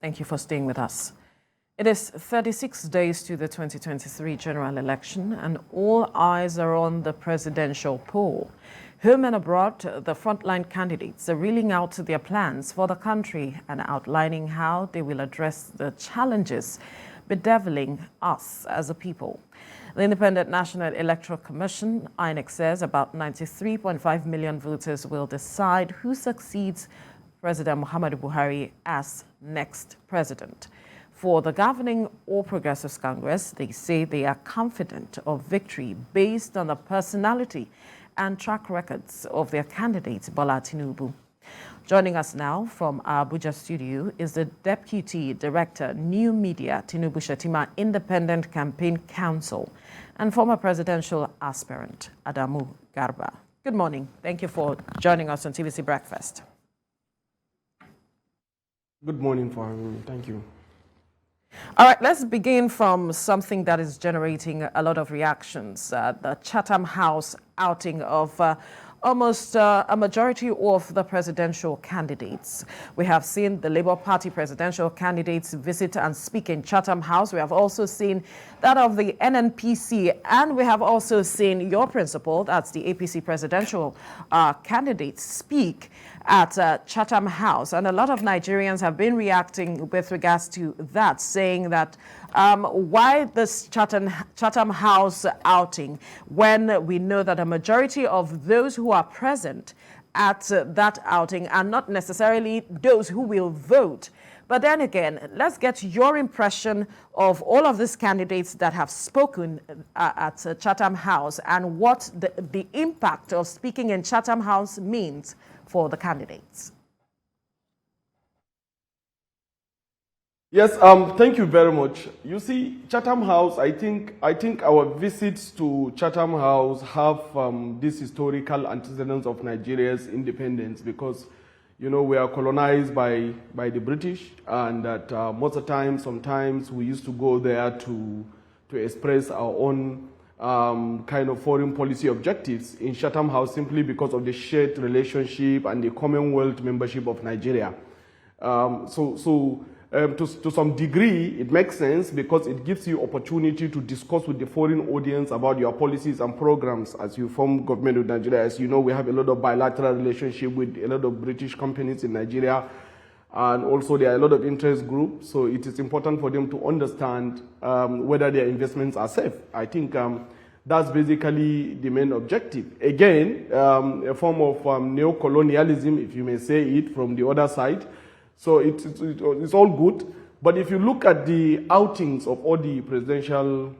Thank you for staying with us. It is 36 days to the 2023 general election, and all eyes are on the presidential poll. Home and abroad, the frontline candidates are reeling out their plans for the country and outlining how they will address the challenges bedeviling us as a people. The Independent National Electoral Commission, INEC, says about 93.5 million voters will decide who succeeds President Muhammadu Buhari as next president. For the governing All Progressives Congress, they say they are confident of victory based on the personality and track records of their candidate, Bola Tinubu. Joining us now from our Abuja studio is the Deputy Director, New Media, Tinubu Shettima Independent Campaign Council, and former presidential aspirant, Adamu Garba. Good morning. Thank you for joining us on TVC Breakfast. Good morning for having me. Thank you. All right, let's begin from something that is generating a lot of reactions. The Chatham House outing of almost a majority of the presidential candidates. We have seen the Labour Party presidential candidates visit and speak in Chatham House. We have also seen that of the NNPC, and we have also seen your principal, that's the APC presidential candidate, speak at Chatham House. And a lot of Nigerians have been reacting with regards to that, saying that why this Chatham House outing when we know that a majority of those who are present at that outing are not necessarily those who will vote. But then again, let's get your impression of all of these candidates that have spoken at Chatham House and what the impact of speaking in Chatham House means for the candidates. Yes, thank you very much. You see, Chatham House, I think our visits to Chatham House have this historical antecedents of Nigeria's independence because, you know, we are colonized by the British, and that most of the time, sometimes we used to go there to express our own kind of foreign policy objectives in Chatham House simply because of the shared relationship and the Commonwealth membership of Nigeria. To some degree, it makes sense because it gives you opportunity to discuss with the foreign audience about your policies and programs as you form government of Nigeria. As you know, we have a lot of bilateral relationship with a lot of British companies in Nigeria, and also there are a lot of interest groups, so it is important for them to understand whether their investments are safe. I think that's basically the main objective. Again, a form of neo-colonialism, if you may say it, from the other side. So it's all good. But if you look at the outings of all the presidential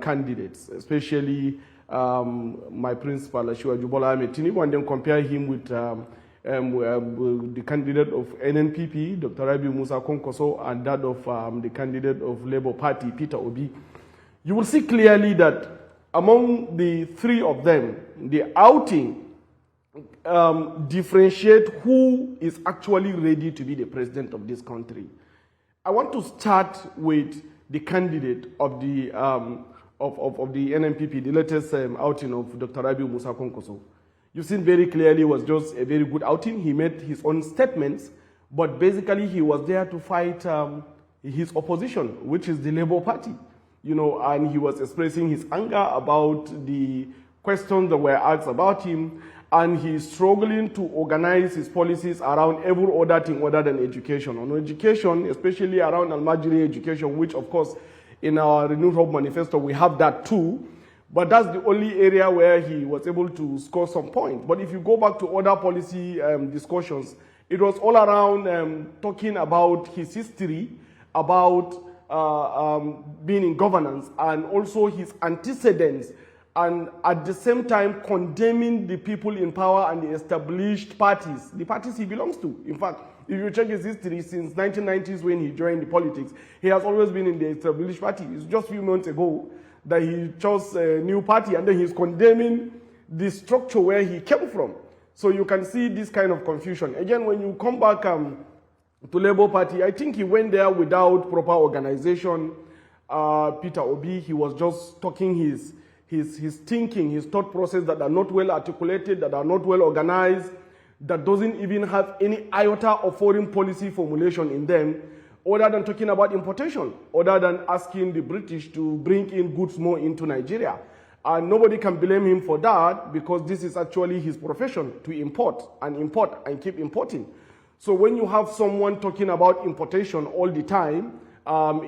candidates, especially my principal, Asiwaju Bola Ahmed Tinubu, and then compare him with the candidate of NNPP, Dr. Rabiu Musa Kwankwaso, and that of the candidate of Labour Party, Peter Obi, you will see clearly that among the three of them, the outing differentiate who is actually ready to be the president of this country. I want to start with the candidate of the NNPP, the latest outing of Dr. Rabiu Musa Kwankwaso. You've seen very clearly it was just a very good outing. He made his own statements, but basically he was there to fight his opposition, which is the Labour Party. You know, and he was expressing his anger about the questions that were asked about him, and he's struggling to organize his policies around every other thing other than education. On education, especially around Almajiri education, which of course in our Renewed Hope manifesto we have that too, but that's the only area where he was able to score some points. But if you go back to other policy discussions, it was all around talking about his history, about being in governance, and also his antecedents, and at the same time condemning the people in power and the established parties, the parties he belongs to. In fact, if you check his history since 1990s when he joined the politics, he has always been in the established party. It's just a few months ago that he chose a new party, and then he's condemning the structure where he came from. So you can see this kind of confusion. Again, when you come back to Labour Party, I think he went there without proper organization. Peter Obi, he was just talking his thinking, his thought process that are not well articulated, that are not well organized, that doesn't even have any iota of foreign policy formulation in them. other than talking about importation, other than asking the British to bring in goods more into Nigeria. And nobody can blame him for that because this is actually his profession, to import and keep importing. So when you have someone talking about importation all the time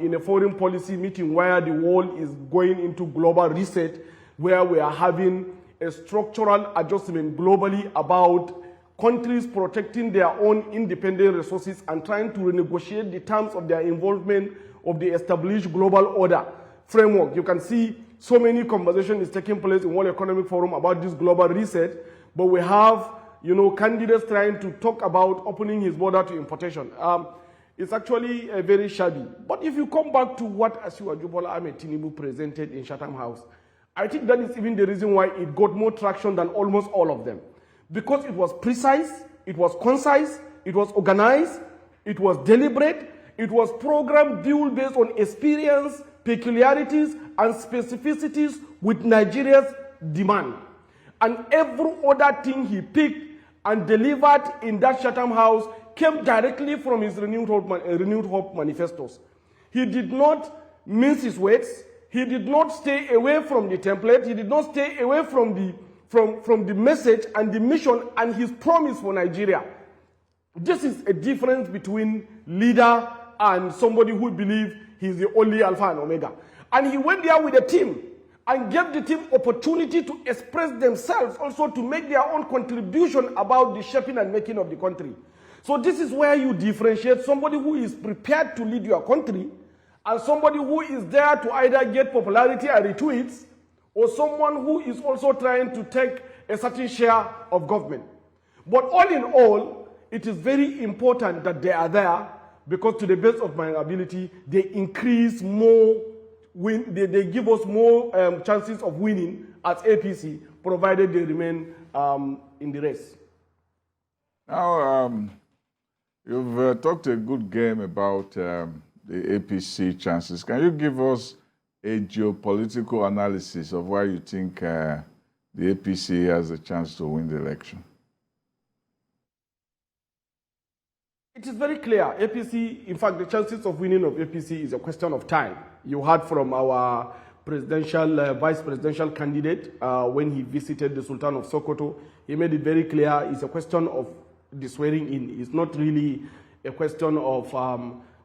in a foreign policy meeting where the world is going into global reset, where we are having a structural adjustment globally about countries protecting their own independent resources and trying to renegotiate the terms of their involvement of the established global order framework. You can see so many conversations is taking place in World Economic Forum about this global reset, but we have, candidates trying to talk about opening his border to importation. It's actually very shabby. But if you come back to what Asiwaju Bola Ahmed Tinubu presented in Chatham House, I think that is even the reason why it got more traction than almost all of them. Because it was precise, it was concise, it was organized, it was deliberate, it was program built based on experience, peculiarities, and specificities with Nigeria's demand. And every other thing he picked and delivered in that Chatham House came directly from his renewed hope manifestos. He did not mince his words. He did not stay away from the template. He did not stay away from the message and the mission and his promise for Nigeria. This is a difference between leader and somebody who believes he's the only Alpha and Omega. And he went there with a team and gave the team opportunity to express themselves, also to make their own contribution about the shaping and making of the country. So this is where you differentiate somebody who is prepared to lead your country and somebody who is there to either get popularity and retweets, or someone who is also trying to take a certain share of government. But all in all, it is very important that they are there because to the best of my ability, they increase more, they give us more chances of winning as APC, provided they remain in the race. Now, you've talked a good game about the APC chances. Can you give us a geopolitical analysis of why you think the APC has a chance to win the election? It is very clear. APC, in fact, the chances of winning of APC is a question of time. You heard from our presidential, vice presidential candidate when he visited the Sultan of Sokoto. He made it very clear it's a question of the swearing in. It's not really a question of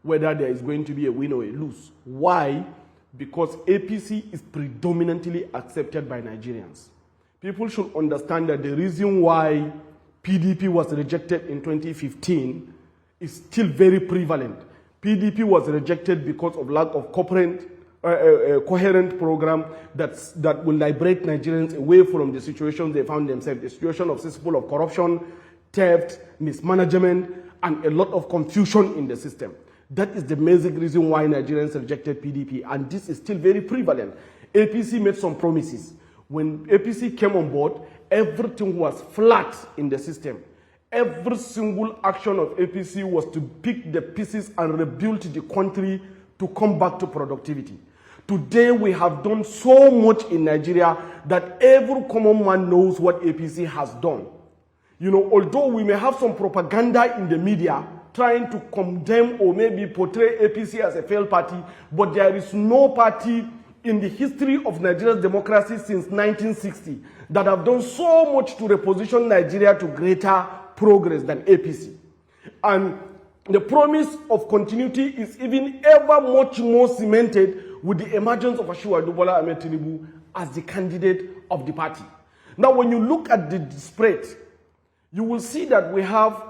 whether there is going to be a win or a lose. Why? Because APC is predominantly accepted by Nigerians. People should understand that the reason why PDP was rejected in 2015 is still very prevalent. PDP was rejected because of lack of coherent program that will liberate Nigerians away from the situation they found themselves, the situation of cesspool of corruption, theft, mismanagement, and a lot of confusion in the system. That is the basic reason why Nigerians rejected PDP, and this is still very prevalent. APC made some promises. When APC came on board, everything was flat in the system. Every single action of APC was to pick the pieces and rebuild the country to come back to productivity. Today, we have done so much in Nigeria that every common man knows what APC has done. Although we may have some propaganda in the media trying to condemn or maybe portray APC as a failed party, but there is no party in the history of Nigeria's democracy since 1960 that have done so much to reposition Nigeria to greater progress than APC. And the promise of continuity is even ever much more cemented with the emergence of Asiwaju Bola Ahmed Tinubu as the candidate of the party. Now, when you look at the spread, you will see that we have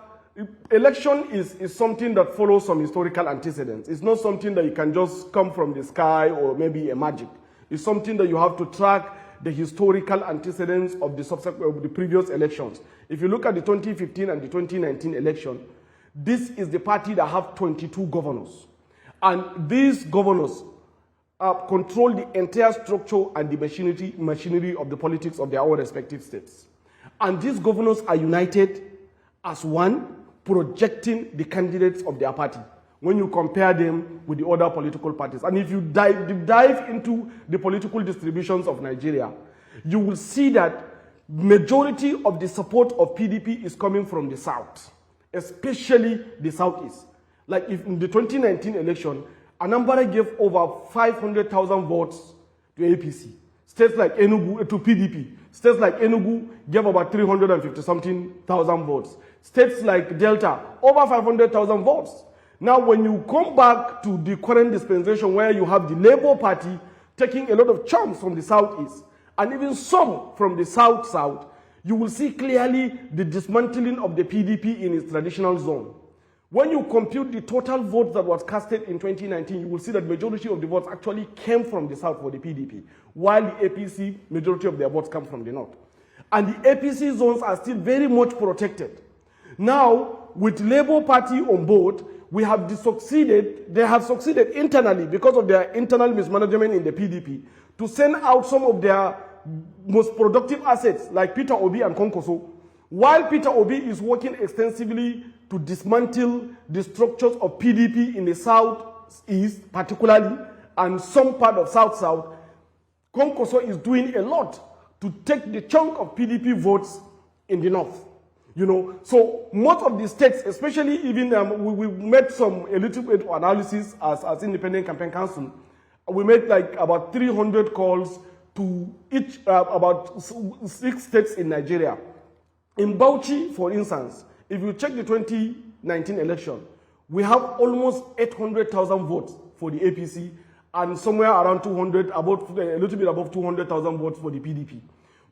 election is something that follows some historical antecedents. It's not something that you can just come from the sky or maybe a magic. It's something that you have to track the historical antecedents of the previous elections. If you look at the 2015 and the 2019 election, this is the party that have 22 governors. And these governors control the entire structure and the machinery of the politics of their own respective states. And these governors are united as one, projecting the candidates of their party when you compare them with the other political parties. And if you dive into the political distributions of Nigeria, you will see that majority of the support of PDP is coming from the south, especially the southeast. Like if in the 2019 election, Anambra gave over 500,000 votes to APC. States like Enugu, to PDP. States like Enugu gave about 350-something thousand votes. States like Delta, over 500,000 votes. Now, when you come back to the current dispensation where you have the Labour Party taking a lot of chunks from the southeast and even some from the south-south, you will see clearly the dismantling of the PDP in its traditional zone. When you compute the total votes that was casted in 2019, you will see that majority of the votes actually came from the south for the PDP, while the APC, majority of their votes come from the north. And the APC zones are still very much protected. Now, with Labour Party on board, they have succeeded internally because of their internal mismanagement in the PDP to send out some of their most productive assets like Peter Obi and Konkoso, while Peter Obi is working extensively to dismantle the structures of PDP in the southeast particularly and some part of south-south. Konkoso is doing a lot to take the chunk of PDP votes in the north. You know, so most of the states, especially even we made a little bit of analysis as Independent Campaign Council. We made like about 300 calls to each about 6 states in Nigeria. In Bauchi, for instance, if you check the 2019 election, we have almost 800,000 votes for the APC and somewhere around 200, a little bit above 200,000 votes for the PDP.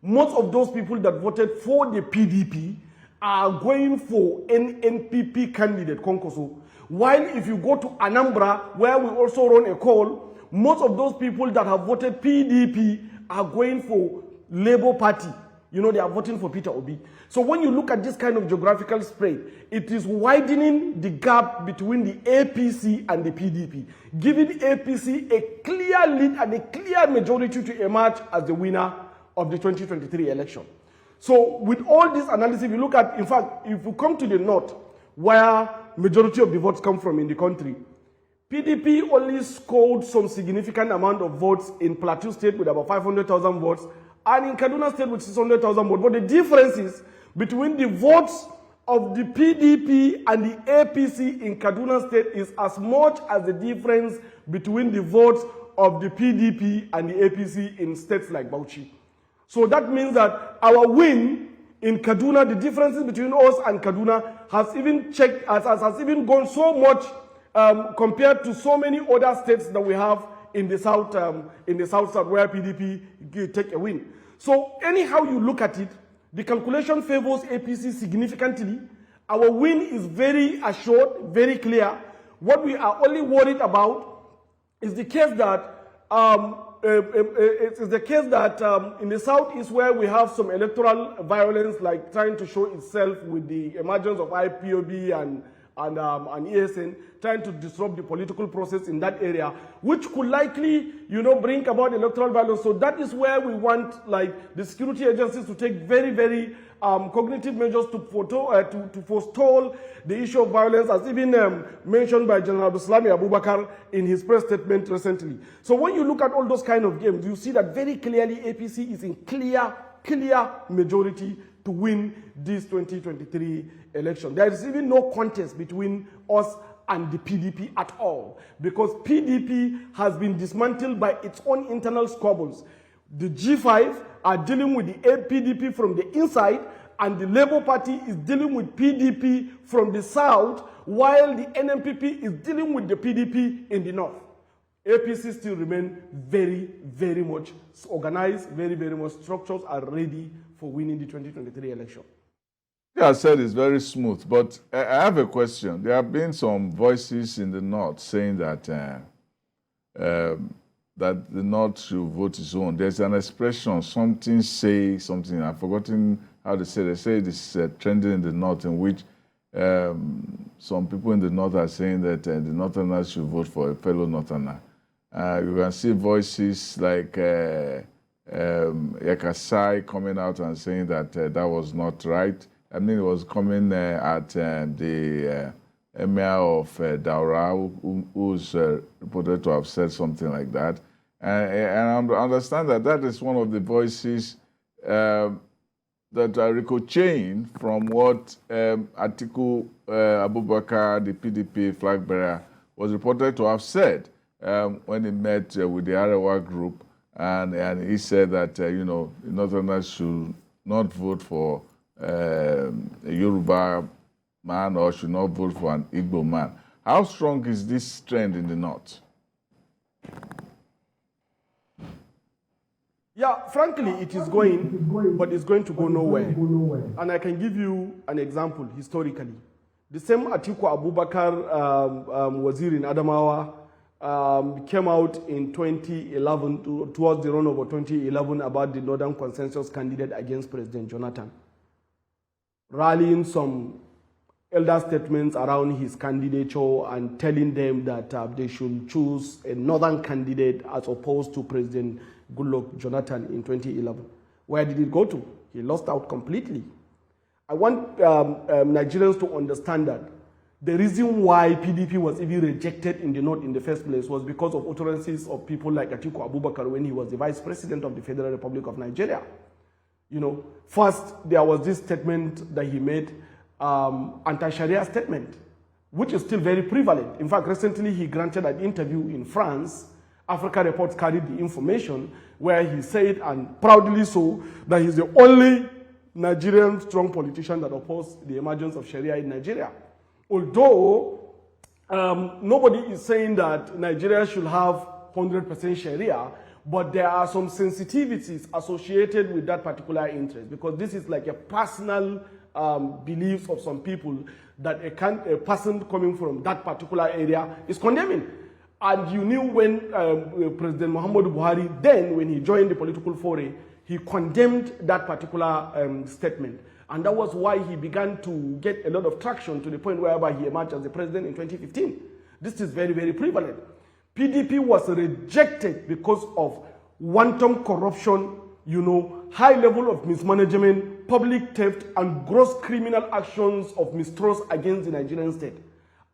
Most of those people that voted for the PDP are going for an NPP candidate, Konkoso. While if you go to Anambra, where we also run a call, most of those people that have voted PDP are going for Labour Party. You know, they are voting for Peter Obi. So when you look at this kind of geographical spread, it is widening the gap between the APC and the PDP, giving APC a clear lead and a clear majority to emerge as the winner of the 2023 election. So with all this analysis, if you look at, in fact, if you come to the north, where majority of the votes come from in the country, PDP only scored some significant amount of votes in Plateau State with about 500,000 votes, and in Kaduna State with 600,000 votes. But the differences between the votes of the PDP and the APC in Kaduna State is as much as the difference between the votes of the PDP and the APC in states like Bauchi. So that means that our win in Kaduna, the differences between us and Kaduna has even gone so much compared to so many other states that we have in the south, south where PDP take a win. So anyhow you look at it, the calculation favors APC significantly. Our win is very assured, very clear. What we are only worried about is the case that in the southeast where we have some electoral violence, like trying to show itself with the emergence of IPOB and ESN, trying to disrupt the political process in that area, which could likely, bring about electoral violence. So that is where we want, like, the security agencies to take very, very cognitive measures to forestall the issue of violence, as even mentioned by General Abdulsalami Abubakar in his press statement recently. So when you look at all those kind of games, you see that very clearly APC is in clear majority to win this 2023 election. There is even no contest between us and the PDP at all, because PDP has been dismantled by its own internal squabbles. The G5 are dealing with the PDP from the inside, and the Labour Party is dealing with PDP from the south, while the NMPP is dealing with the PDP in the north. APC still remain very, very much organized, very, very much structures are ready for winning the 2023 election. Yeah, I said it's very smooth, but I have a question. There have been some voices in the north saying that that the north should vote its own. There's an expression, something say something. I've forgotten how they say. They say this is trending in the north, in which some people in the north are saying that the northerners should vote for a fellow northerner. You can see voices like Yakasai coming out and saying that that was not right. I mean, it was coming at the Emir of Daura, who's reported to have said something like that. And I understand that that is one of the voices that are ricocheting from what Atiku Abubakar, the PDP flag bearer, was reported to have said when he met with the Arewa group, and he said that Northerners should not vote for a Yoruba man or should not vote for an Igbo man. How strong is this trend in the North? Yeah, frankly, it is going, but it's going to go nowhere. And I can give you an example historically. The same Atiku Abubakar Wazir in Adamawa came out in 2011, towards the run of 2011, about the Northern Consensus candidate against President Jonathan, rallying some elder statements around his candidature and telling them that they should choose a Northern candidate as opposed to President Goodluck Jonathan in 2011. Where did it go to? He lost out completely. I want Nigerians to understand that the reason why PDP was even rejected in the North in the first place was because of utterances of people like Atiku Abubakar when he was the Vice President of the Federal Republic of Nigeria. First, there was this statement that he made, anti-Sharia statement, which is still very prevalent. In fact, recently he granted an interview in France. Africa Reports carried the information where he said, and proudly so, that he's the only Nigerian strong politician that opposed the emergence of Sharia in Nigeria. Although nobody is saying that Nigeria should have 100% Sharia, but there are some sensitivities associated with that particular interest, because this is like a personal beliefs of some people that a person coming from that particular area is condemning. And you knew when President Muhammadu Buhari, then when he joined the political foray, he condemned that particular statement. And that was why he began to get a lot of traction to the point whereby he emerged as the president in 2015. This is very, very prevalent. PDP was rejected because of wanton corruption, high level of mismanagement, public theft, and gross criminal actions of mistrust against the Nigerian state.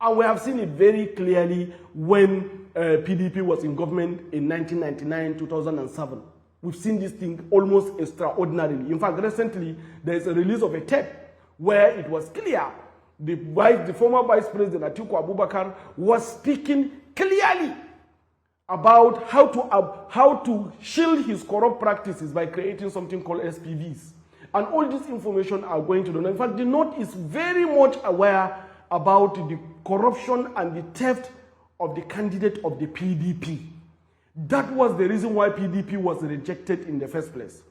And we have seen it very clearly when PDP was in government in 1999, 2007. We've seen this thing almost extraordinarily. In fact, recently, there's a release of a tape where it was clear the former Vice President Atiku Abubakar was speaking clearly about how to shield his corrupt practices by creating something called SPVs. And all this information are going to the North. In fact, the North is very much aware about the corruption and the theft of the candidate of the PDP. That was the reason why PDP was rejected in the first place.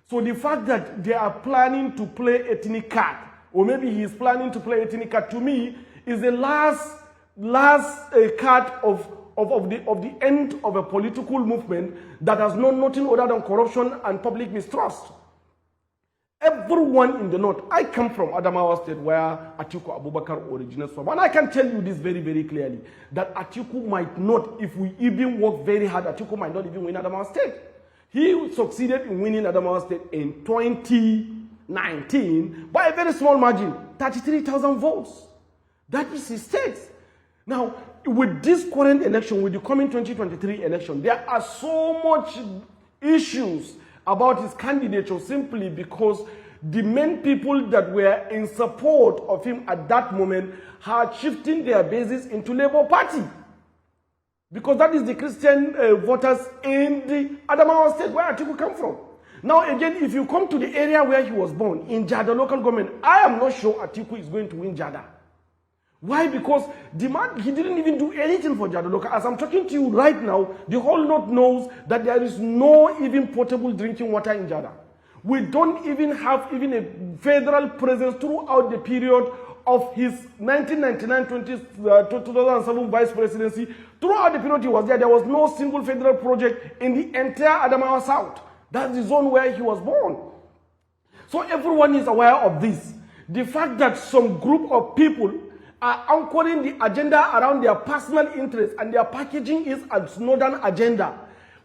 So the fact that they are planning to play ethnic card, or maybe he is planning to play ethnic card, to me is the last card of the end of a political movement that has known nothing other than corruption and public mistrust. Everyone in the North, I come from Adamawa State where Atiku Abubakar originates from, and I can tell you this very, very clearly, that Atiku might not, if we even work very hard, Atiku might not even win Adamawa State. He succeeded in winning Adamawa State in 2019 by a very small margin, 33,000 votes. That is his state. Now, with this current election, with the coming 2023 election, there are so much issues about his candidature simply because the main people that were in support of him at that moment are shifting their bases into Labour Party. Because that is the Christian voters in the Adamawa State where Atiku came from. Now again, if you come to the area where he was born, in Jada local government, I am not sure Atiku is going to win Jada. Why? Because the man, he didn't even do anything for Jada local. As I'm talking to you right now, the whole North knows that there is no even potable drinking water in Jada. We don't even have even a federal presence throughout the period of his 1999-2007 vice presidency. Throughout the period he was there was no single federal project in the entire Adamawa South. That's the zone where he was born. So everyone is aware of this. The fact that some group of people are anchoring the agenda around their personal interests and their packaging is as northern agenda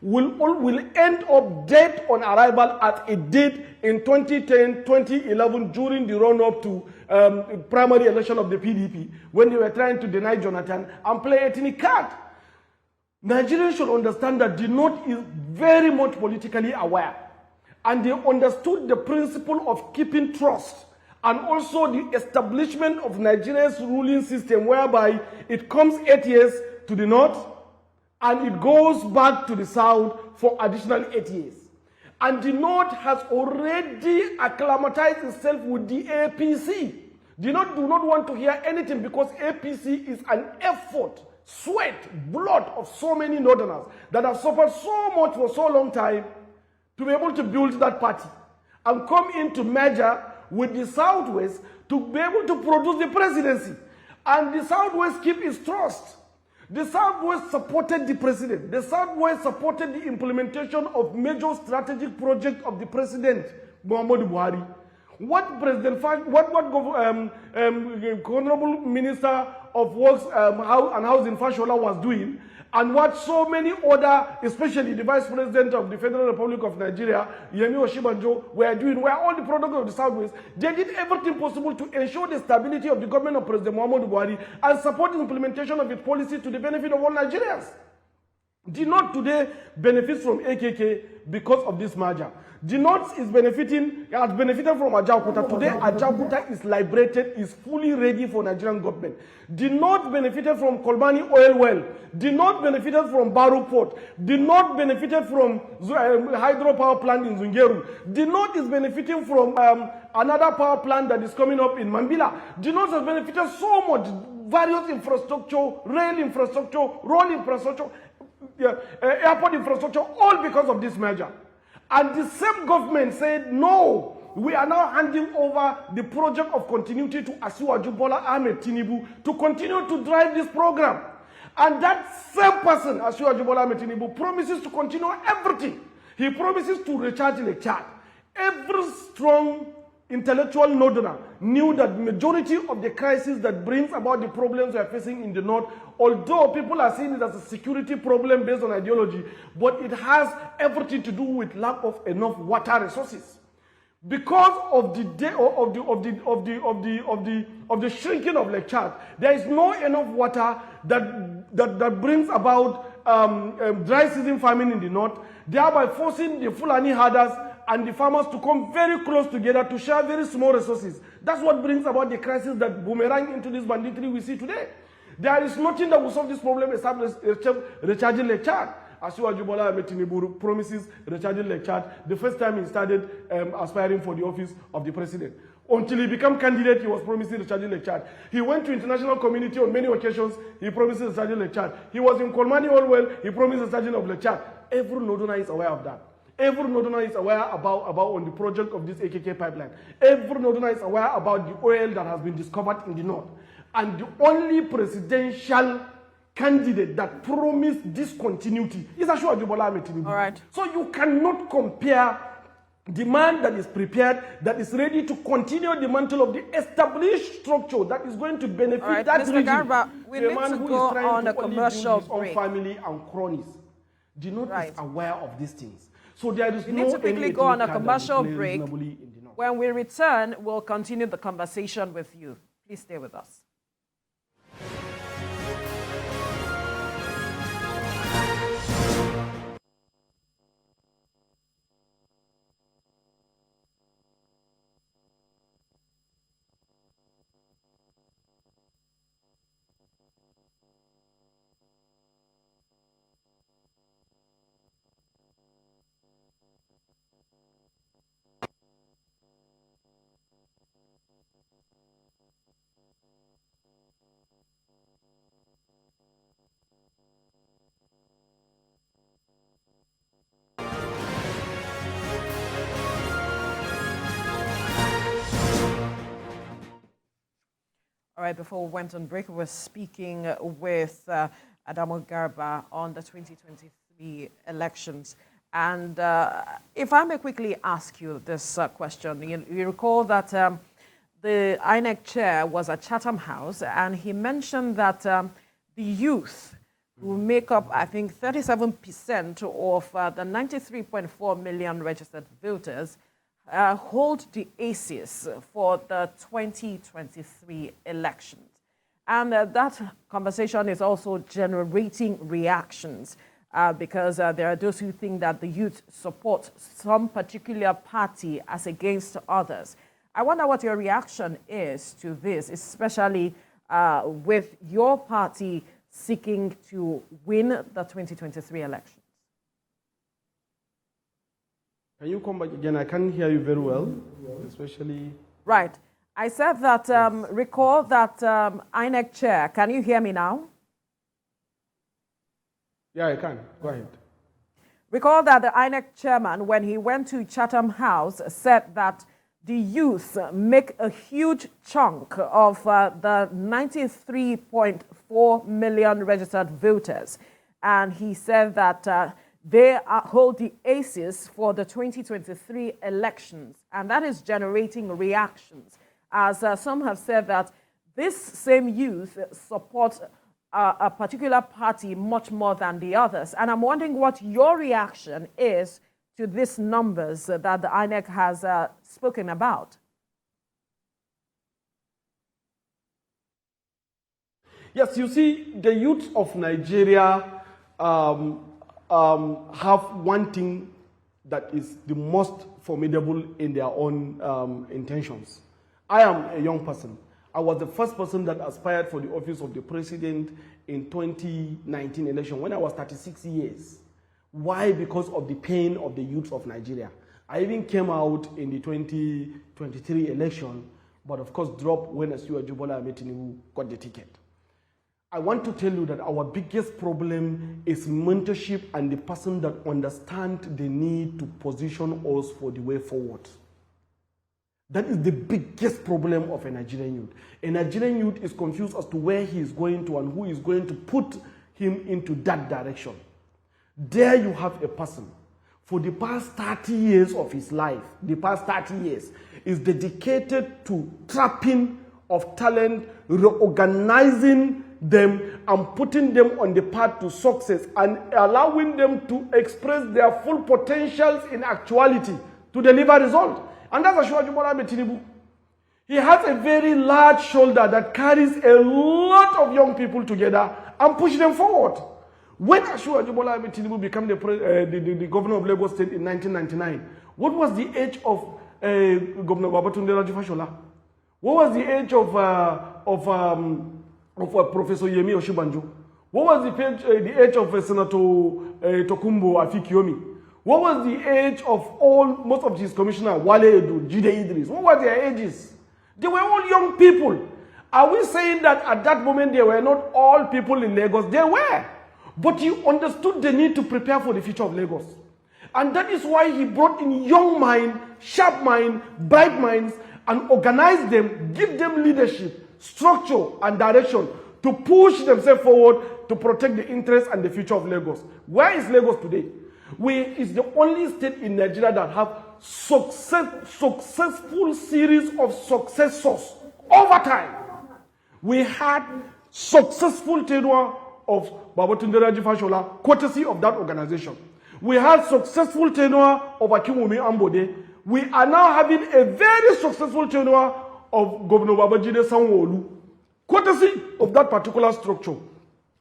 will end up dead on arrival as it did in 2010, 2011 during the run-up to primary election of the PDP when they were trying to deny Jonathan and play ethnic card. Nigerians should understand that the North is very much politically aware. and they understood the principle of keeping trust and also the establishment of Nigeria's ruling system, whereby it comes 8 years to the north and it goes back to the south for additional 8 years. And the north has already acclimatized itself with the APC. The north do not want to hear anything because APC is an effort, sweat, blood of so many northerners that have suffered so much for so long time to be able to build that party and come into merger with the Southwest to be able to produce the presidency. And the Southwest keep its trust. The Southwest supported the president. The Southwest supported the implementation of major strategic projects of the president, Muhammadu Buhari. What Honorable Minister of Works and Housing Fashola was doing, and what so many other, especially the Vice President of the Federal Republic of Nigeria, Yemi Oshibanjo, were doing, were all the products of the Southwest. They did everything possible to ensure the stability of the government of President Muhammadu Buhari and support the implementation of its policies to the benefit of all Nigerians. The North today benefits from AKK because of this merger. The North has benefited from Ajaokuta. Today, Ajaokuta is liberated, is fully ready for Nigerian government. The North benefited from Kolmani oil well. The North benefited from Baru port. The North benefited from hydropower plant in Zungeru. The North is benefiting from another power plant that is coming up in Mambila. The North has benefited so much, various infrastructure, rail infrastructure, road infrastructure, airport infrastructure, all because of this merger. And the same government said, no, we are now handing over the project of continuity to Asiwaju Bola Ahmed Tinubu to continue to drive this program. And that same person, Asiwaju Bola Ahmed Tinubu, promises to continue everything. He promises to recharge the chart. Every strong intellectual northerner knew that the majority of the crisis that brings about the problems we are facing in the north, although people are seeing it as a security problem based on ideology, but it has everything to do with lack of enough water resources. Because of the shrinking of Lake Chad, there is no enough water that brings about dry season farming in the north, thereby forcing the Fulani herders and the farmers to come very close together to share very small resources. That's what brings about the crisis that boomerang into this banditry we see today. There is nothing that will solve this problem except recharging Lake Chad. Asiwaju Bola Ahmed Tinubu promises recharging Lake Chad the first time he started aspiring for the office of the president. Until he became candidate, he was promising recharging Lake Chad. He went to international community on many occasions, he promises recharging Lake Chad. He was in Kolmani Orwell, he promised recharging of Lake Chad. Every northerner is aware of that. Every northerner is aware about on the project of this AKK pipeline. Every northerner is aware about the oil that has been discovered in the north. And the only presidential candidate that promised this continuity is Asiwaju Bola Ahmed Tinubu. All right. So you cannot compare the man that is prepared, that is ready to continue the mantle of the established structure that is going to benefit that Mr. region. Garba, we need to go on a commercial break. Family and cronies. The North is aware of these things. So there is we need to quickly go on a commercial break. When we return, we'll continue the conversation with you. Please stay with us. All right, before we went on break, we were speaking with Adamu Garba on the 2023 elections. And if I may quickly ask you this question, you recall that the INEC chair was at Chatham House, and he mentioned that the youth who make up, I think, 37% of the 93.4 million registered voters hold the ACs for the 2023 elections. And that conversation is also generating reactions. because there are those who think that the youth support some particular party as against others. I wonder what your reaction is to this, especially with your party seeking to win the 2023 elections. Can you come back again? I can't hear you very well, especially... Right. I said that, recall that INEC chair. Can you hear me now? Yeah, I can. Go ahead. Recall that the INEC chairman, when he went to Chatham House, said that the youth make a huge chunk of the 93.4 million registered voters. And he said that they hold the aces for the 2023 elections. And that is generating reactions, as some have said that this same youth supports a particular party much more than the others. And I'm wondering what your reaction is to these numbers that the INEC has spoken about. Yes, you see, the youth of Nigeria have one thing that is the most formidable in their own intentions. I am a young person. I was the first person that aspired for the office of the president in 2019 election when I was 36 years. Why? Because of the pain of the youth of Nigeria. I even came out in the 2023 election, but of course dropped when Tinubu got the ticket. I want to tell you that our biggest problem is mentorship and the person that understands the need to position us for the way forward. That is the biggest problem of a Nigerian youth. A Nigerian youth is confused as to where he is going to and who is going to put him into that direction. There you have a person, for the past 30 years of his life, the past 30 years, is dedicated to trapping of talent, reorganizing them and putting them on the path to success and allowing them to express their full potentials in actuality to deliver results. And that's Tinubu. He has a very large shoulder that carries a lot of young people together and push them forward. When Tinubu became the governor of Lagos State in 1999, what was the age of Governor Babatunde Rajifashola? What was the age of Professor Yemi Oshibanjo? What was the age of Senator Tokumbo Afikiomi? What was the age of most of his commissioners, Wale Edu, Jide Idris? What were their ages? They were all young people. Are we saying that at that moment they were not all people in Lagos? They were. But he understood the need to prepare for the future of Lagos. And that is why he brought in young minds, sharp minds, bright minds, and organized them, give them leadership, structure, and direction to push themselves forward to protect the interests and the future of Lagos. Where is Lagos today? It's the only state in Nigeria that have successful series of successors over time. We had successful tenure of Babatunde Rajifashola, courtesy of that organization. We had successful tenure of Akinwumi Ambode. We are now having a very successful tenure of Governor Babajide Sanwo-Olu, courtesy of that particular structure.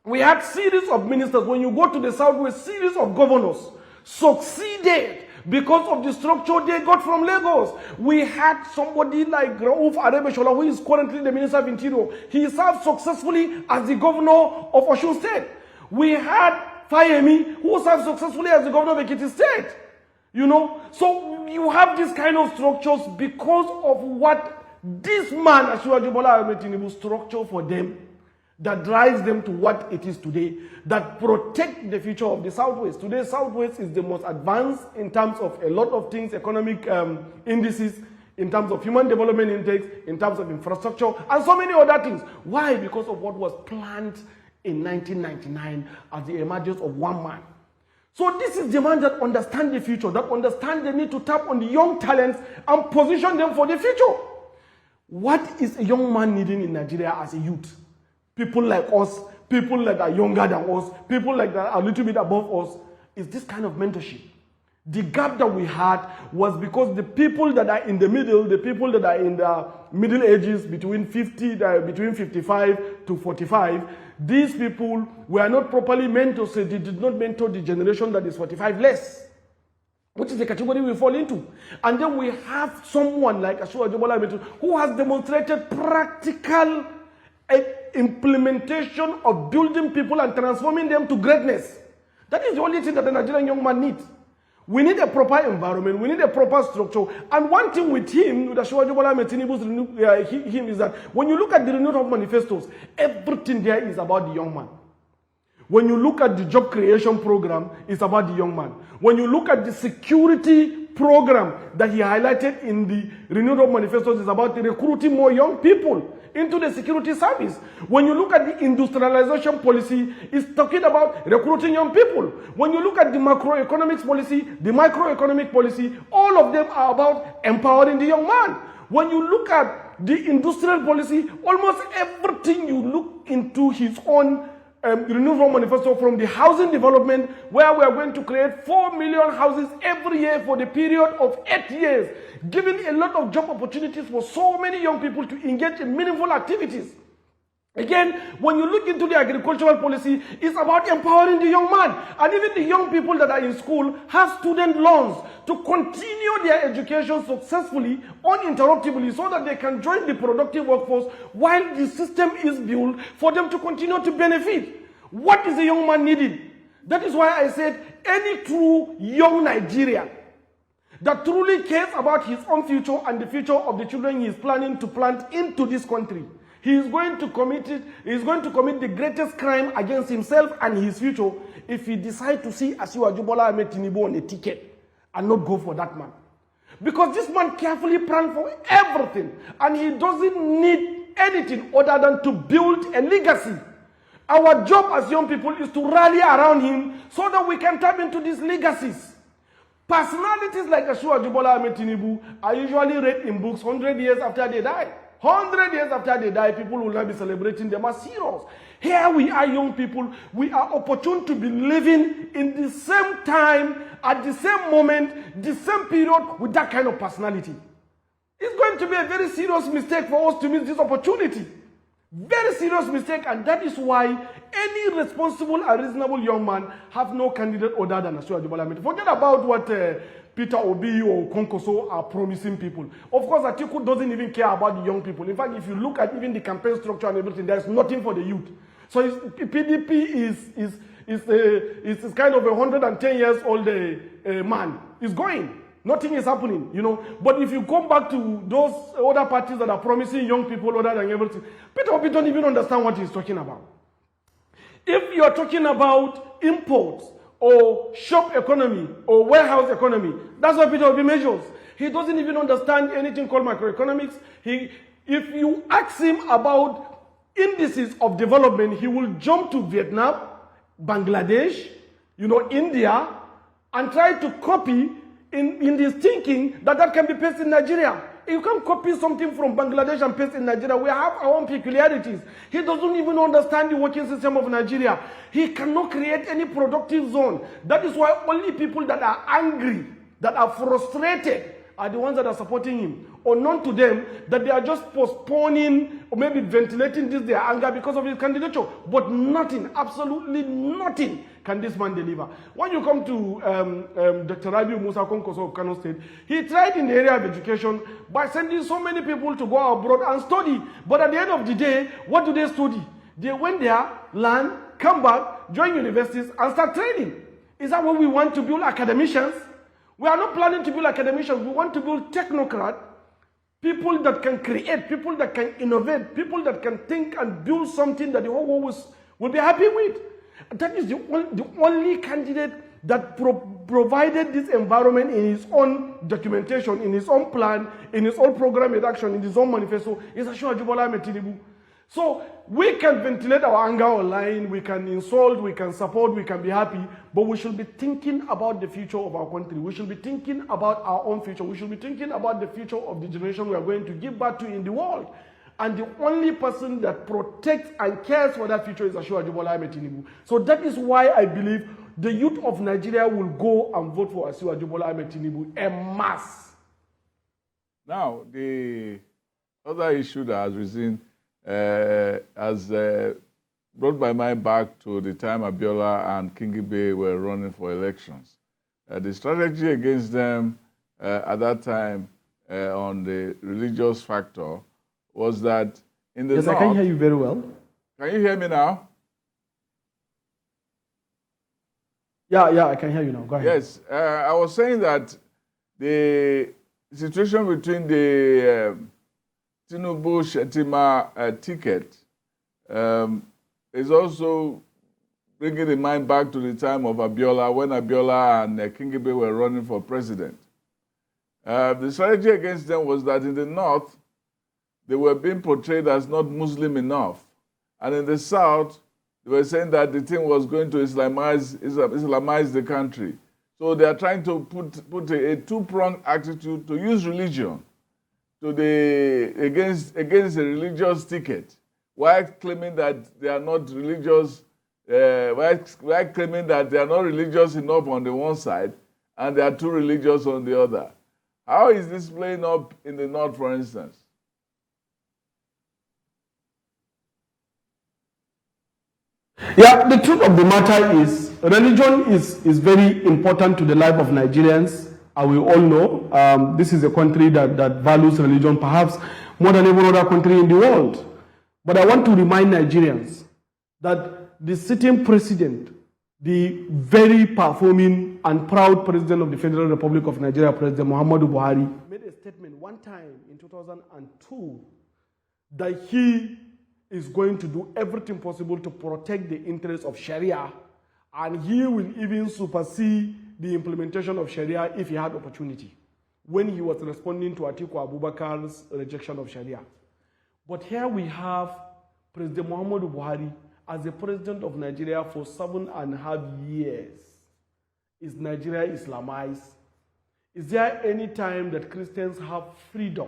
We had series of ministers. When you go to the Southwest, series of governors succeeded because of the structure they got from Lagos. We had somebody like Rauf Arebeshola, who is currently the Minister of Interior. He served successfully as the governor of Osun State. We had Fayemi, who served successfully as the governor of Ekiti State. You know, so you have these kind of structures because of what this man, Asiwaju Bola Ahmed Tinubu, structure for them, that drives them to what it is today, that protect the future of the Southwest. Today, Southwest is the most advanced in terms of a lot of things, economic indices, in terms of human development index, in terms of infrastructure, and so many other things. Why? Because of what was planned in 1999 as the emergence of one man. So this is the man that understands the future, that understands the need to tap on the young talents and position them for the future. What is a young man needing in Nigeria as a youth? People like us, people that are younger than us, people like that are a little bit above us, is this kind of mentorship. The gap that we had was because the people that are in the middle, the people that are in the middle ages between 55 to 45, these people were not properly mentored, so they did not mentor the generation that is 45 less, which is the category we fall into. And then we have someone like Asiwaju Bola Ahmed Tinubu who has demonstrated practical implementation of building people and transforming them to greatness. That is the only thing that the Nigerian young man needs. We need a proper environment. We need a proper structure. And one thing with him, with Asiwaju Bola Ahmed Tinubu's him, is that when you look at the Renewed Hope manifestos, everything there is about the young man. When you look at the job creation program, it's about the young man. When you look at the security program that he highlighted in the Renewed Hope manifestos, it's about recruiting more young people into the security service. When you look at the industrialization policy, it's talking about recruiting young people. When you look at the macroeconomics policy, the microeconomic policy, all of them are about empowering the young man. When you look at the industrial policy, almost everything you look into his own Renewed Hope manifesto, from the housing development, where we are going to create 4 million houses every year for the period of 8 years, giving a lot of job opportunities for so many young people to engage in meaningful activities. Again, when you look into the agricultural policy, it's about empowering the young man. And even the young people that are in school have student loans to continue their education successfully, uninterruptedly, so that they can join the productive workforce while the system is built for them to continue to benefit. What is the young man needing? That is why I said any true young Nigerian that truly cares about his own future and the future of the children he is planning to plant into this country, he is going to commit the greatest crime against himself and his future if he decides to see Asiwaju Bola Ahmed Tinubu on a ticket and not go for that man. Because this man carefully planned for everything, and he doesn't need anything other than to build a legacy. Our job as young people is to rally around him so that we can tap into these legacies. Personalities like Asiwaju Bola Ahmed Tinubu are usually read in books 100 years after they die. 100 years after they die, people will not be celebrating them as heroes. Here we are, young people. We are opportune to be living in the same time, at the same moment, the same period, with that kind of personality. It's going to be a very serious mistake for us to miss this opportunity. Very serious mistake, and that is why any responsible and reasonable young man have no candidate other than Asiwaju Bola Ahmed. Forget about what Peter Obi or Konkoso are promising people. Of course, Atiku doesn't even care about the young people. In fact, if you look at even the campaign structure and everything, there's nothing for the youth. So PDP is kind of a 110 years old man. It's going. Nothing is happening, you know. But if you come back to those other parties that are promising young people other than everything, Peter Obi don't even understand what he's talking about. If you're talking about imports, or shop economy, or warehouse economy, that's what Peter Obi measures. He doesn't even understand anything called macroeconomics. If you ask him about indices of development, he will jump to Vietnam, Bangladesh, you know, India, and try to copy in his thinking that can be pasted in Nigeria. You can't copy something from Bangladesh and paste in Nigeria. We have our own peculiarities. He doesn't even understand the working system of Nigeria. He cannot create any productive zone. That is why only people that are angry, that are frustrated, are the ones that are supporting him. Unknown to them that they are just postponing or maybe ventilating their anger because of his candidature. But nothing, absolutely nothing can this man deliver. When you come to Dr. Rabiu Musa Konkoso of Kano State, he tried in the area of education by sending so many people to go abroad and study. But at the end of the day, what do they study? They went there, learn, come back, join universities, and start training. Is that what we want to build academicians? We are not planning to build academicians. We want to build technocrats, people that can create, people that can innovate, people that can think and build something that the whole world will be happy with. That is the only candidate that provided this environment in his own documentation, in his own plan, in his own program of action, in his own manifesto, is Asiwaju Bola Ahmed Tinubu. So we can ventilate our anger online, we can insult, we can support, we can be happy, but we should be thinking about the future of our country. We should be thinking about our own future. We should be thinking about the future of the generation we are going to give birth to in the world. And the only person that protects and cares for that future is Asiwaju Bola Ahmed Tinubu. So that is why I believe the youth of Nigeria will go and vote for Asiwaju Bola Ahmed Tinubu en masse. Now, the other issue that has risen as brought my mind back to the time Abiola and Kingibe were running for elections. The strategy against them at that time on the religious factor was that in the Yes, north... I can hear you very well. Can you hear me now? Yeah, I can hear you now. Go ahead. Yes, I was saying that the situation between the Tinubu Shettima ticket is also bringing the mind back to the time of Abiola, when Abiola and Kingibe were running for president. The strategy against them was that in the north, they were being portrayed as not Muslim enough. And in the south, they were saying that the thing was going to Islamize the country. So they are trying to put a two-pronged attitude to use religion against a religious ticket, while claiming that they are not religious, while claiming that they are not religious enough on the one side and they are too religious on the other. How is this playing up in the north, for instance? Yeah, the truth of the matter is religion is very important to the life of Nigerians. We all know this is a country that values religion perhaps more than any other country in the world. But I want to remind Nigerians that the sitting president, the very performing and proud president of the Federal Republic of Nigeria, President Muhammadu Buhari, made a statement one time in 2002 that he is going to do everything possible to protect the interests of Sharia, and he will even supersede the implementation of Sharia if he had opportunity, when he was responding to Atiku Abubakar's rejection of Sharia. But here we have President Muhammadu Buhari as the president of Nigeria for 7.5 years. Is Nigeria Islamized? Is there any time that Christians have freedom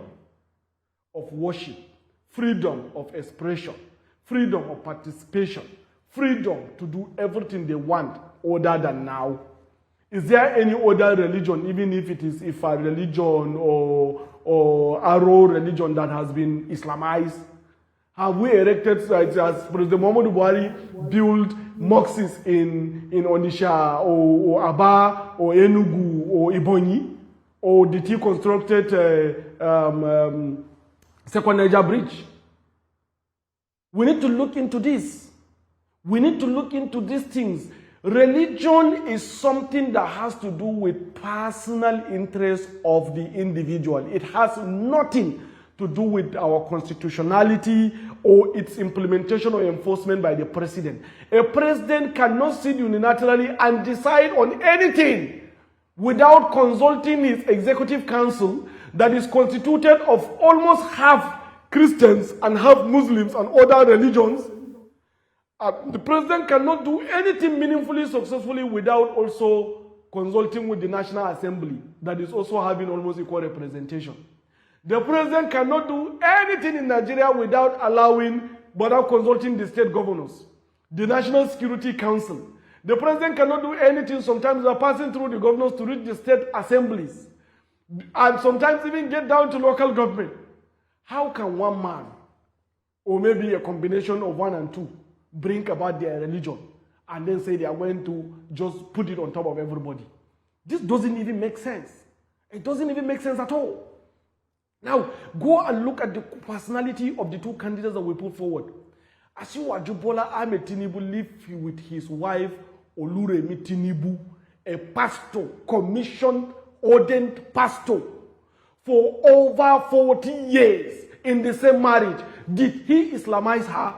of worship, freedom of expression, freedom of participation, freedom to do everything they want other than now? Is there any other religion, even if it is Ifa religion or Aro religion, that has been Islamized? Have we erected, as President Muhammadu Buhari built mosques in Onisha or Aba or Enugu or Ibonyi? Or did he constructed Second Niger Bridge? We need to look into this. We need to look into these things. Religion is something that has to do with personal interest of the individual. It has nothing to do with our constitutionality or its implementation or enforcement by the president. A president cannot sit unilaterally and decide on anything without consulting his executive council that is constituted of almost half Christians and half Muslims and other religions. The president cannot do anything meaningfully successfully without also consulting with the National Assembly that is also having almost equal representation. The president cannot do anything in Nigeria without consulting the state governors, the National Security Council. The president cannot do anything. Sometimes they are passing through the governors to reach the state assemblies, and sometimes even get down to local government. How can one man, or maybe a combination of one and two, bring about their religion and then say they are going to just put it on top of everybody? This doesn't even make sense. It doesn't even make sense at all. Now, go and look at the personality of the two candidates that we put forward. Asiwaju Bola Ahmed Tinubu lived with his wife, Oluremi Tinubu, a pastor, commissioned, ordained pastor, for over 40 years in the same marriage. Did he Islamize her?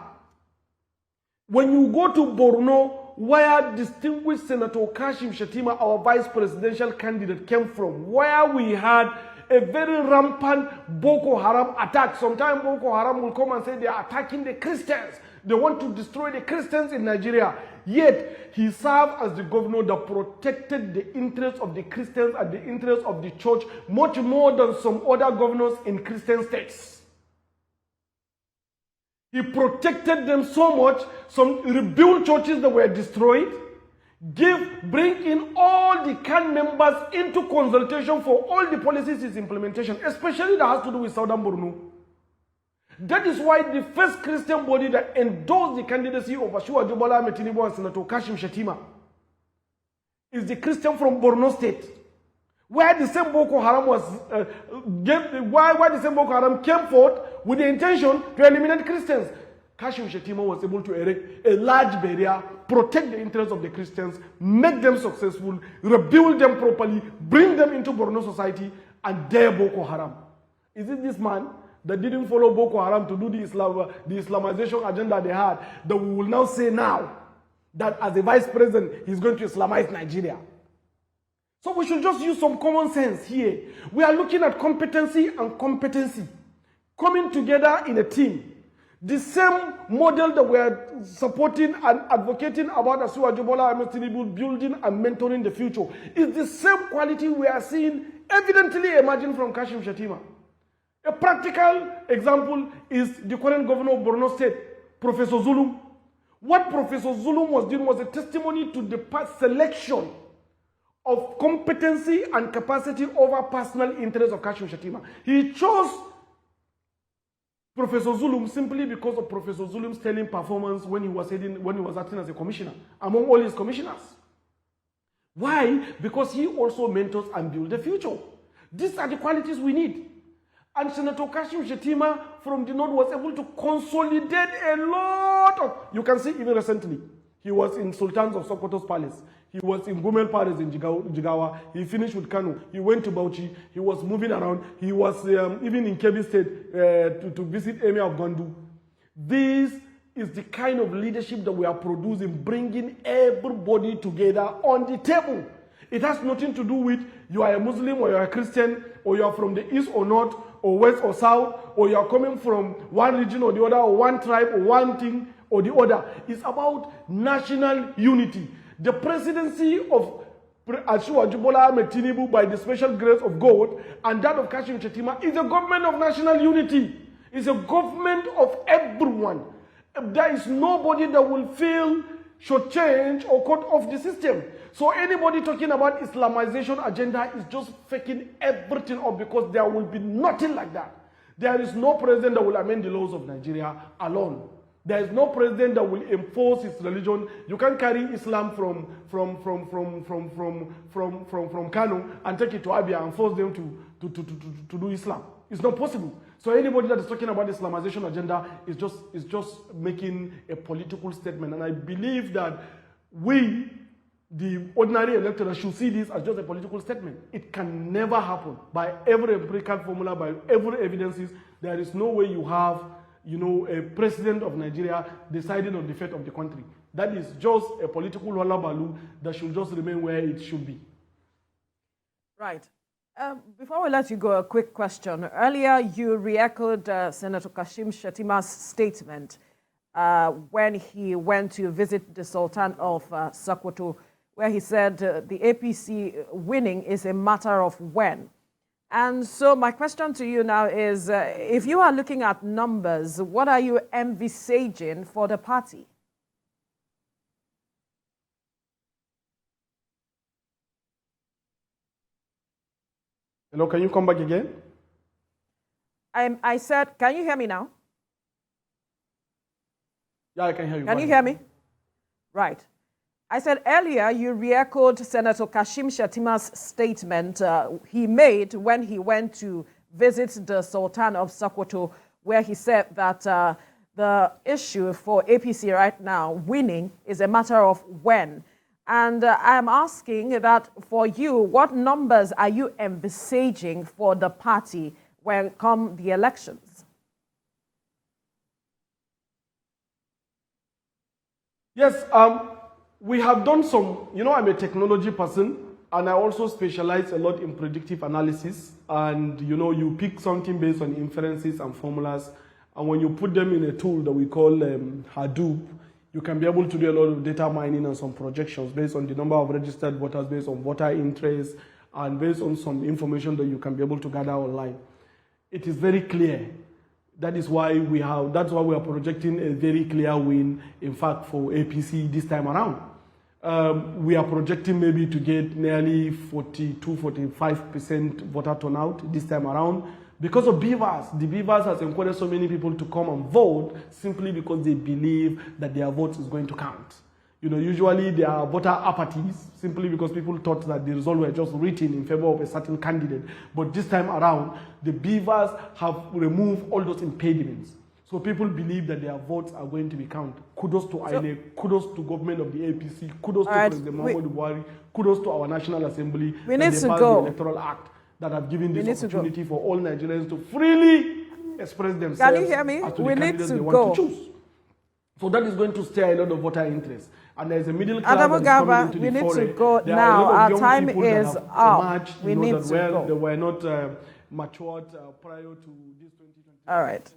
When you go to Borno, where distinguished Senator Kashim Shettima, our vice presidential candidate, came from, where we had a very rampant Boko Haram attack. Sometimes Boko Haram will come and say they are attacking the Christians. They want to destroy the Christians in Nigeria. Yet, he served as the governor that protected the interests of the Christians and the interests of the church much more than some other governors in Christian states. He protected them so much, some rebuilt churches that were destroyed, bring in all the CAN members into consultation for all the policies, its implementation, especially that has to do with Southern Borno. That is why the first Christian body that endorsed the candidacy of Asiwaju Bola Ahmed Tinubu and Senator Kashim Shettima is the Christian from Borno State, where the same Boko Haram was, why the same Boko Haram came forth with the intention to eliminate Christians. Kashim Shettima was able to erect a large barrier, protect the interests of the Christians, make them successful, rebuild them properly, bring them into Borno society, and dare Boko Haram. Is it this man that didn't follow Boko Haram to do the Islamization agenda they had, that we will now say now that as the vice president, he's going to Islamize Nigeria? So we should just use some common sense here. We are looking at competency and competency coming together in a team. The same model that we are supporting and advocating about Asiwaju Bola Ahmed Tinubu building and mentoring the future is the same quality we are seeing evidently emerging from Kashim Shettima. A practical example is the current governor of Borno State, Professor Zulum. What Professor Zulum was doing was a testimony to the past selection of competency and capacity over personal interest of Kashim Shettima. He chose Professor Zulum simply because of Professor Zulum's sterling performance when he was acting as a commissioner among all his commissioners. Why? Because he also mentors and builds the future. These are the qualities we need. And Senator Kashim Shettima from the north was able to consolidate a lot of, you can see even recently, he was in Sultans of Sokoto's palace. He was in Gumel Palace in Jigawa. He finished with Kanu. He went to Bauchi. He was moving around. He was even in Kebbi State to visit Emir of Gondu. This is the kind of leadership that we are producing, bringing everybody together on the table. It has nothing to do with you are a Muslim or you are a Christian or you are from the east or north or west or south or you are coming from one region or the other or one tribe or one thing or the other. It's about national unity. The presidency of Asiwaju Bola Ahmed Tinubu by the special grace of God and that of Kashim Shettima is a government of national unity. It's a government of everyone. There is nobody that will feel shortchanged or cut off the system. So anybody talking about Islamization agenda is just faking everything up because there will be nothing like that. There is no president that will amend the laws of Nigeria alone. There is no president that will enforce his religion. You can't carry Islam from Kano and take it to Abia and force them to do Islam. It's not possible. So anybody that is talking about the Islamization agenda is just making a political statement. And I believe that we, the ordinary electorate, should see this as just a political statement. It can never happen. By every empirical formula, by every evidences, there is no way you have a president of Nigeria deciding on the fate of the country. That is just a political hullabaloo that should just remain where it should be. Right. Before we let you go, a quick question. Earlier, you re-echoed Senator Kashim Shettima's statement when he went to visit the Sultan of Sokoto, where he said the APC winning is a matter of when. And so my question to you now is, if you are looking at numbers, what are you envisaging for the party? Hello, can you come back again? I said, can you hear me now? Yeah, I can hear you. Can you hear me? Right. I said earlier you re-echoed Senator Kashim Shettima's statement he made when he went to visit the Sultan of Sokoto, where he said that the issue for APC right now, winning, is a matter of when. And I'm asking that for you, what numbers are you envisaging for the party when come the elections? Yes, we have done some, I'm a technology person and I also specialize a lot in predictive analysis. And, you pick something based on inferences and formulas. And when you put them in a tool that we call Hadoop, you can be able to do a lot of data mining and some projections based on the number of registered voters, based on voter interest, and based on some information that you can be able to gather online. It is very clear. That's why we are projecting a very clear win, in fact, for APC this time around. We are projecting maybe to get nearly 42-45% voter turnout this time around, Because of beavers, the beavers has encouraged so many people to come and vote simply because they believe that their vote is going to count. You know, usually there are voter apathies simply because people thought that the results were just written in favor of a certain candidate. But this time around, the beavers have removed all those impediments. So people believe that their votes are going to be counted. Kudos to INEC, kudos to government of the APC, kudos to President Muhammadu Buhari, kudos to our National Assembly. We need to passed go. the Electoral Act that have given this opportunity for all Nigerians to freely express themselves. Can you hear me? As to We the need candidates to they go. want to choose. So that is going to stir a lot of voter interest. And there's a middle class Adamu that is coming Garba, into we the need foray. to go There now. are a lot of Our young time people that is have up. emerged, We you know, need that to go. they were not matured prior to this 2020. All right.